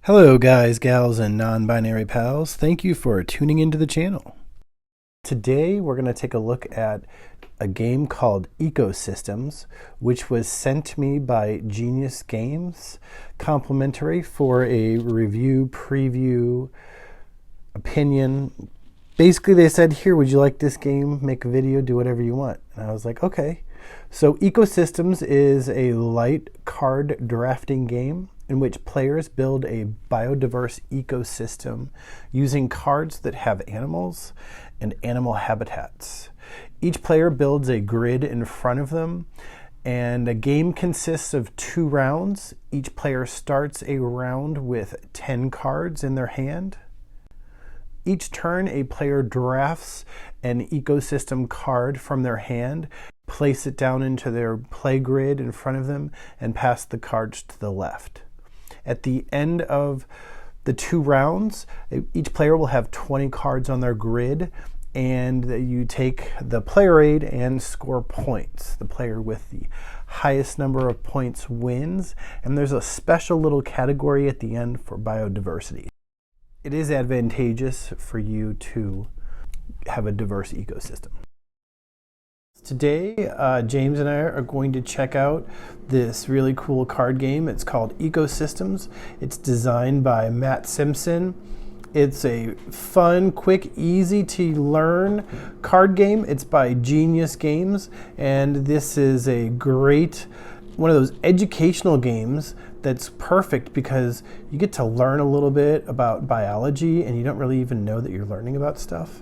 Hello guys, gals, and non-binary pals. Thank you for tuning into the channel. Today we're going to take a look at a game called Ecosystems, which was sent to me by Genius Games, complimentary for a review, preview, opinion. Basically they said, here, would you like this game? Make a video, do whatever you want. And I was like, okay. So Ecosystems is a light card drafting game in which players build a biodiverse ecosystem using cards that have animals and animal habitats. Each player builds a grid in front of them, and a game consists of 2 rounds. Each player starts a round with 10 cards in their hand. Each turn, a player drafts an ecosystem card from their hand, place it down into their play grid in front of them, and pass the cards to the left. At the end of the 2 rounds, each player will have 20 cards on their grid, and you take the player aid and score points. The player with the highest number of points wins, and there's a special little category at the end for biodiversity. It is advantageous for you to have a diverse ecosystem. Today, James and I are going to check out this really cool card game. It's called Ecosystems. It's designed by Matt Simpson. It's a fun, quick, easy to learn card game. It's by Genius Games, and this is a great, one of those educational games that's perfect because you get to learn a little bit about biology and you don't really even know that you're learning about stuff.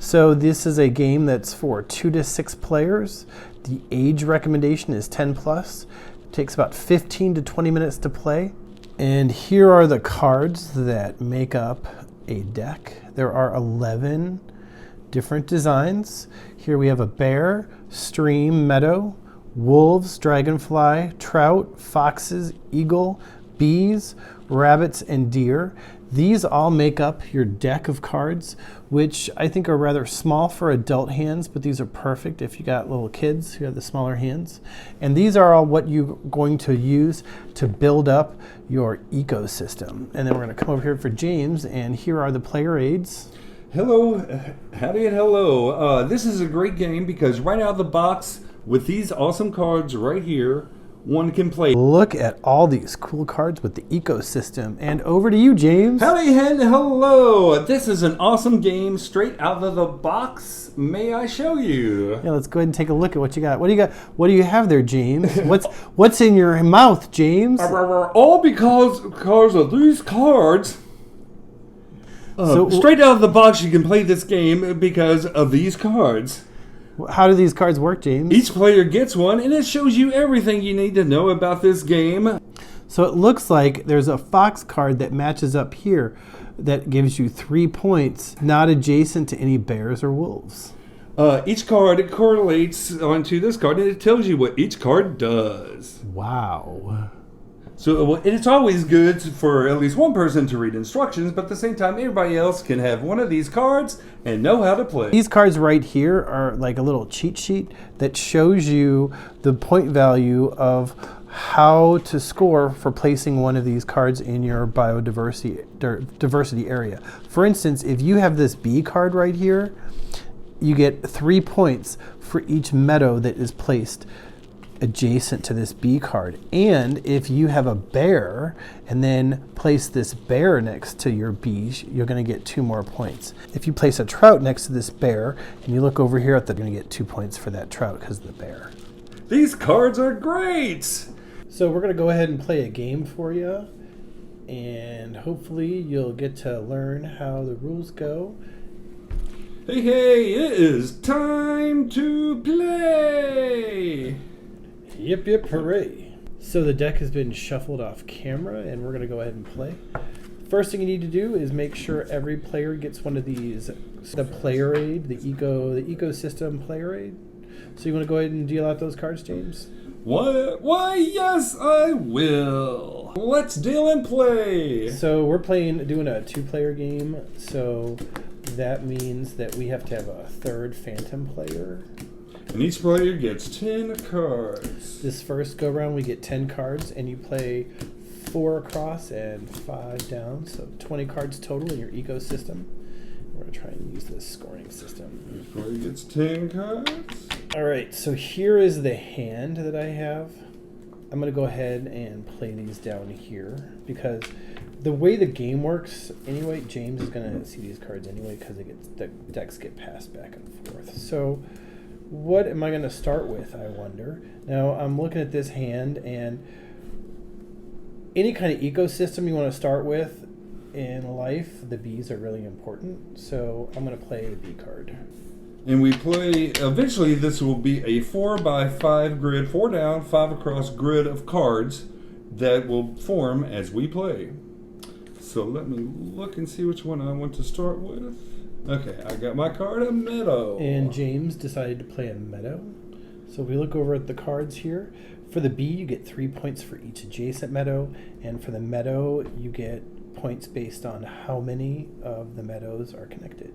So this is a game that's for 2 to 6 players. The age recommendation is 10 plus. It takes about 15 to 20 minutes to play. And here are the cards that make up a deck. There are 11 different designs. Here we have a bear, stream, meadow, wolves, dragonfly, trout, foxes, eagle, bees, rabbits, and deer. These all make up your deck of cards, which I think are rather small for adult hands, but these are perfect if you got little kids who have the smaller hands. And these are all what you're going to use to build up your ecosystem. And then we're going to come over here for James, and here are the player aids. Hello, howdy and hello. This is a great game because right out of the box with these awesome cards right here, one can play. Look at all these cool cards with the ecosystem. And over to you, James. Howdy and hello. This is an awesome game straight out of the box. May I show you? Yeah, let's go ahead and take a look at what you got. What do you got? What do you have there, James? What's in your mouth, James? All because of these cards. Straight out of the box, you can play this game because of these cards. How do these cards work, James? Each player gets one, and it shows you everything you need to know about this game. So it looks like there's a fox card that matches up here that gives you 3 points, not adjacent to any bears or wolves. Each card correlates onto this card, and it tells you what each card does. Wow. So it's always good for at least one person to read instructions, but at the same time, everybody else can have one of these cards and know how to play. These cards right here are like a little cheat sheet that shows you the point value of how to score for placing one of these cards in your biodiversity area. For instance, if you have this bee card right here, you get 3 points for each meadow that is placed adjacent to this bee card. And if you have a bear and then place this bear next to your bees, you're going to get 2 more points. If you place a trout next to this bear and you look over here at you're going to get 2 points for that trout because of the bear. These cards are great! So we're going to go ahead and play a game for you, and hopefully you'll get to learn how the rules go. Hey, it is time to play! Yip, hooray. So the deck has been shuffled off camera, and we're going to go ahead and play. First thing you need to do is make sure every player gets one of these, the player aid, the ecosystem player aid. So you want to go ahead and deal out those cards, James? What? Why, yes, I will. Let's deal and play. So we're doing a 2-player game, so that means that we have to have a 3rd phantom player. And each player gets 10 cards. This first go round we get 10 cards, and you play 4 across and 5 down, so 20 cards total in your ecosystem. We're going to try and use this scoring system. Everybody gets 10 cards. All right, so here is the hand that I have. I'm going to go ahead and play these down here because the way the game works, anyway, James is going to see these cards anyway because the decks get passed back and forth. So what am I going to start with, I wonder? Now, I'm looking at this hand, and any kind of ecosystem you want to start with in life, the bees are really important. So I'm going to play a bee card. And we play, eventually this will be a 4x5 grid, 4 down, 5 across grid of cards that will form as we play. So let me look and see which one I want to start with. Okay, I got my card, a meadow. And James decided to play a meadow. So we look over at the cards here. For the bee, you get 3 points for each adjacent meadow. And for the meadow, you get points based on how many of the meadows are connected.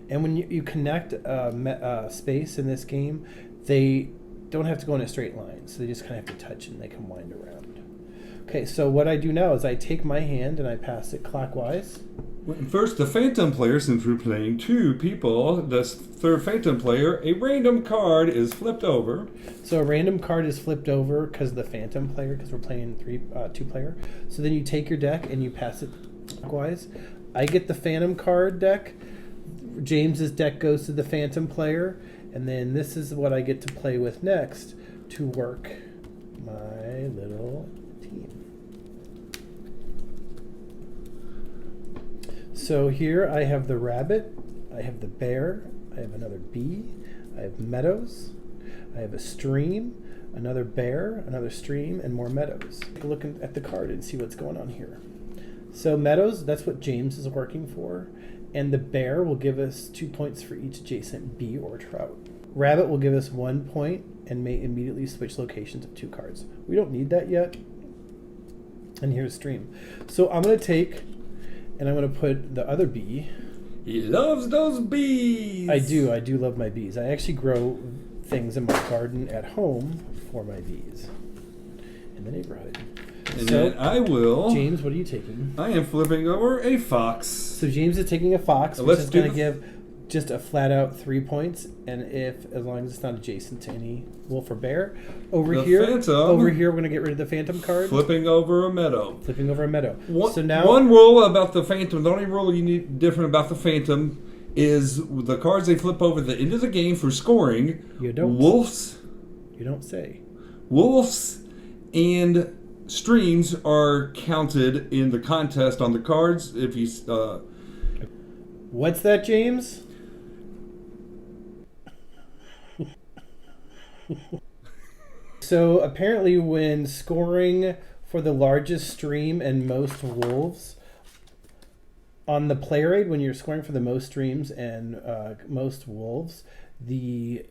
And when you connect a space in this game, they don't have to go in a straight line. So they just kind of have to touch and they can wind around. Okay, so what I do now is I take my hand and I pass it clockwise. First, the phantom player, since we're playing 2 people, the third phantom player, a random card is flipped over. So a random card is flipped over because the phantom player, because we're playing 2-player. So then you take your deck and you pass it clockwise. I get the phantom card deck. James's deck goes to the phantom player, and then this is what I get to play with next to work my little team. So here I have the rabbit, I have the bear, I have another bee, I have meadows, I have a stream, another bear, another stream, and more meadows. Take a look at the card and see what's going on here. So meadows, that's what James is working for. And the bear will give us 2 points for each adjacent bee or trout. Rabbit will give us 1 point and may immediately switch locations of 2 cards. We don't need that yet. And here's stream. So I'm going to take and I'm going to put the other bee. He loves those bees. I do love my bees. I actually grow things in my garden at home for my bees in the neighborhood. And so, then I will. James, what are you taking? I am flipping over a fox. So James is taking a fox, which is going to give just a flat out 3 points, and as long as it's not adjacent to any wolf or bear. Over here, we're going to get rid of the phantom card. Flipping over a meadow. Flipping over a meadow. So now, one rule about the phantom, the only rule you need different about the phantom is the cards they flip over the end of the game for scoring. You don't. Wolves. You don't say. Wolves and streams are counted in the contest on the cards. If you what's that, James? So apparently when scoring for the largest stream and most wolves on the player aid, when you're scoring for the most streams and most wolves, the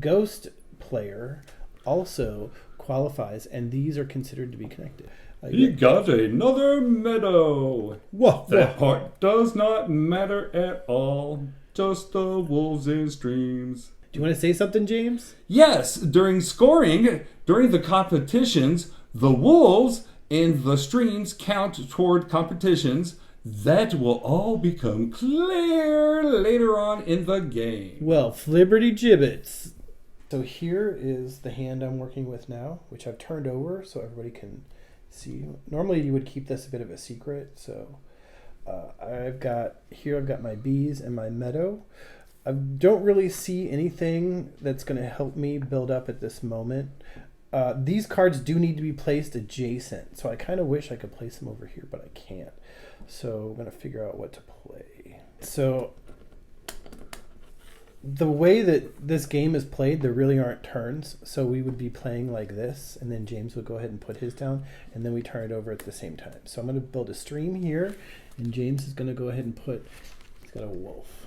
ghost player also qualifies, and these are considered to be connected. He got another meadow. Whoa, that part does not matter at all. Just the wolves and streams. Do you want to say something, James? Yes. During scoring, during the competitions, the wolves and the streams count toward competitions. That will all become clear later on in the game. Well, flibberty gibbets. So here is the hand I'm working with now, which I've turned over so everybody can see. Normally you would keep this a bit of a secret. So I've got my bees and my meadow. I don't really see anything that's going to help me build up at this moment. These cards do need to be placed adjacent, so I kind of wish I could place them over here, but I can't. So I'm going to figure out what to play. So the way that this game is played, there really aren't turns. So we would be playing like this, and then James would go ahead and put his down, and then we turn it over at the same time. So I'm going to build a stream here, and James is going to go ahead and he's got a wolf.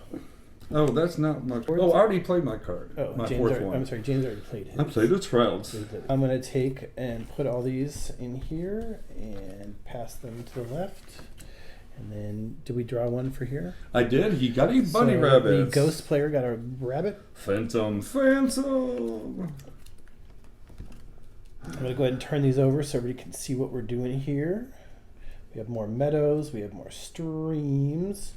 Oh, that's not my card. Oh, I already played my card. Oh, my James fourth one. I'm sorry, James already played his. I played the Trouts. I'm going to take and put all these in here and pass them to the left. And then, did we draw one for here? I did. He got a bunny rabbit. The ghost player got a rabbit. Phantom. I'm going to go ahead and turn these over so everybody can see what we're doing here. We have more meadows, we have more streams.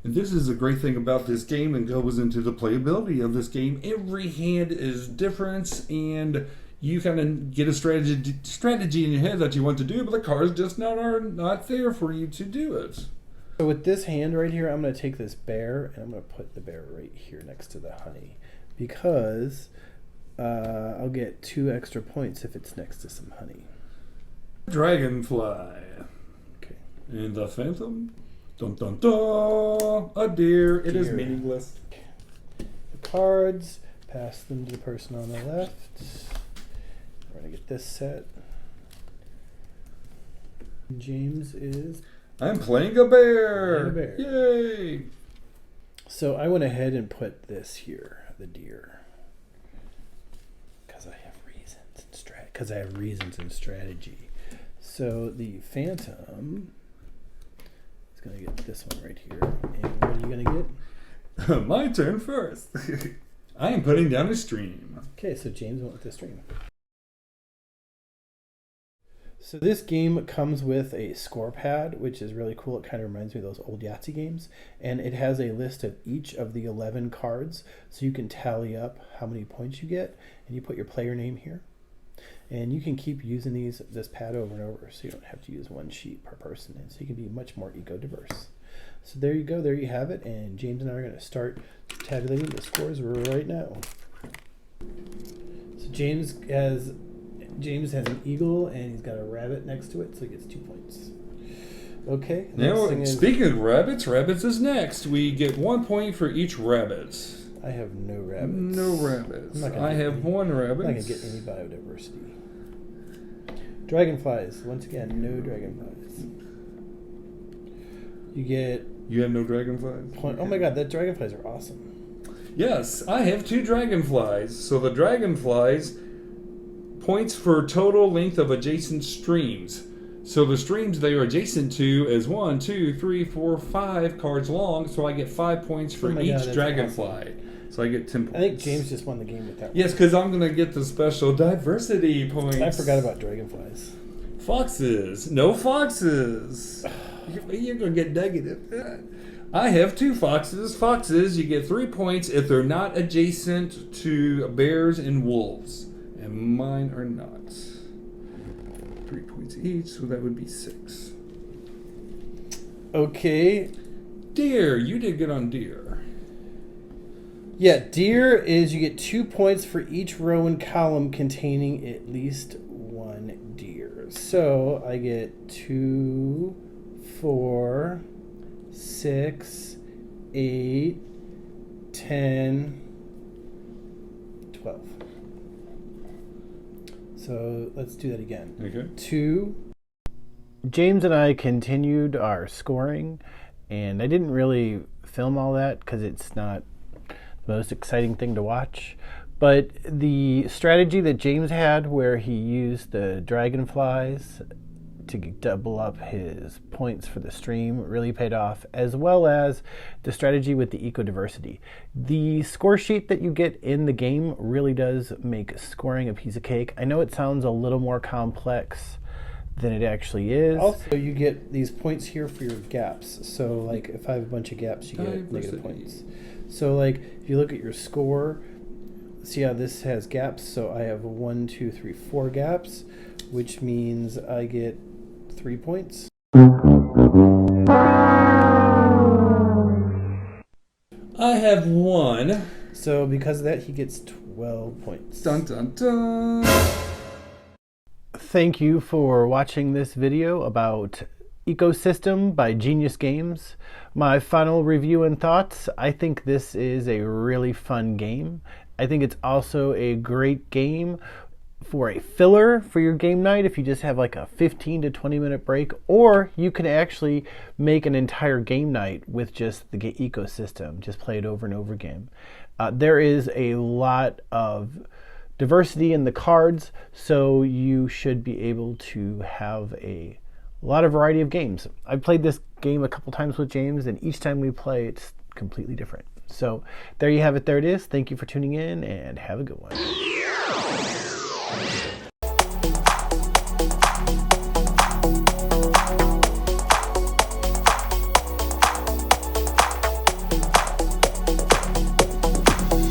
And this is a great thing about this game and goes into the playability of this game. Every hand is different, and you kind of get a strategy in your head that you want to do, but the cards just are not there for you to do it. So with this hand right here, I'm going to take this bear, and I'm going to put the bear right here next to the honey, because I'll get 2 extra points if it's next to some honey. Dragonfly. Okay. And the phantom. Dun dun dun. A deer. It is meaningless. The cards, pass them to the person on the left. We're going to get this set. James is... I'm playing a bear. Playing a bear. Yay. So I went ahead and put this here, the deer. Because I have reasons and strategy. So the phantom is going to get this one right here. And what are you going to get? My turn first. I am putting down a stream. Okay, so James went with the stream. So this game comes with a score pad, which is really cool. It kind of reminds me of those old Yahtzee games. And it has a list of each of the 11 cards, so you can tally up how many points you get, and you put your player name here. And you can keep using this pad over and over, so you don't have to use one sheet per person, and so you can be much more eco-diverse. So there you go, there you have it, and James and I are going to start tabulating the scores right now. So James has an eagle, and he's got a rabbit next to it, so he gets 2 points. Okay. Now, speaking of rabbits is next. We get 1 point for each rabbit. I have no rabbits. No rabbits. I have one rabbit. I'm not going to get any biodiversity. Dragonflies. Once again, no dragonflies. You have no dragonflies? Oh my god, that dragonflies are awesome. Yes, I have 2 dragonflies. So the dragonflies, points for total length of adjacent streams. So the streams they are adjacent to is 1, 2, 3, 4, 5 cards long. So I get 5 points for each dragonfly. Awesome. So I get 10 points. I think James just won the game with that one. Yes, because I'm going to get the special diversity points. I forgot about dragonflies. Foxes. No foxes. You're going to get negative. I have 2 foxes. Foxes, you get 3 points if they're not adjacent to bears and wolves. And mine are not. 3 points each, so that would be 6. Okay. Deer. You did good on deer. Yeah, deer is you get 2 points for each row and column containing at least 1 deer. So I get 2, 4, 6, 8, 10, 12. So let's do that again. Okay. 2. James and I continued our scoring, and I didn't really film all that because it's not the most exciting thing to watch. But the strategy that James had, where he used the dragonflies to double up his points for the stream, really paid off, as well as the strategy with the eco-diversity. The score sheet that you get in the game really does make scoring a piece of cake. I know it sounds a little more complex than it actually is. Also, you get these points here for your gaps. So like if I have a bunch of gaps, you get negative points. So like if you look at your score, see how this has gaps? So I have 1, 2, 3, 4 gaps, which means I get 3 points. I have 1. So because of that, he gets 12 points. Dun dun dun. Thank you for watching this video about Ecosystem by Genius Games. My final review and thoughts: I think this is a really fun game. I think it's also a great game for a filler for your game night if you just have like a 15 to 20 minute break, or you can actually make an entire game night with just the ecosystem, just play it over and over again. There is a lot of diversity in the cards, so you should be able to have a lot of variety of games. I've played this game a couple times with James, and each time we play it's completely different. So there you have it, there it is. Thank you for tuning in, and have a good one.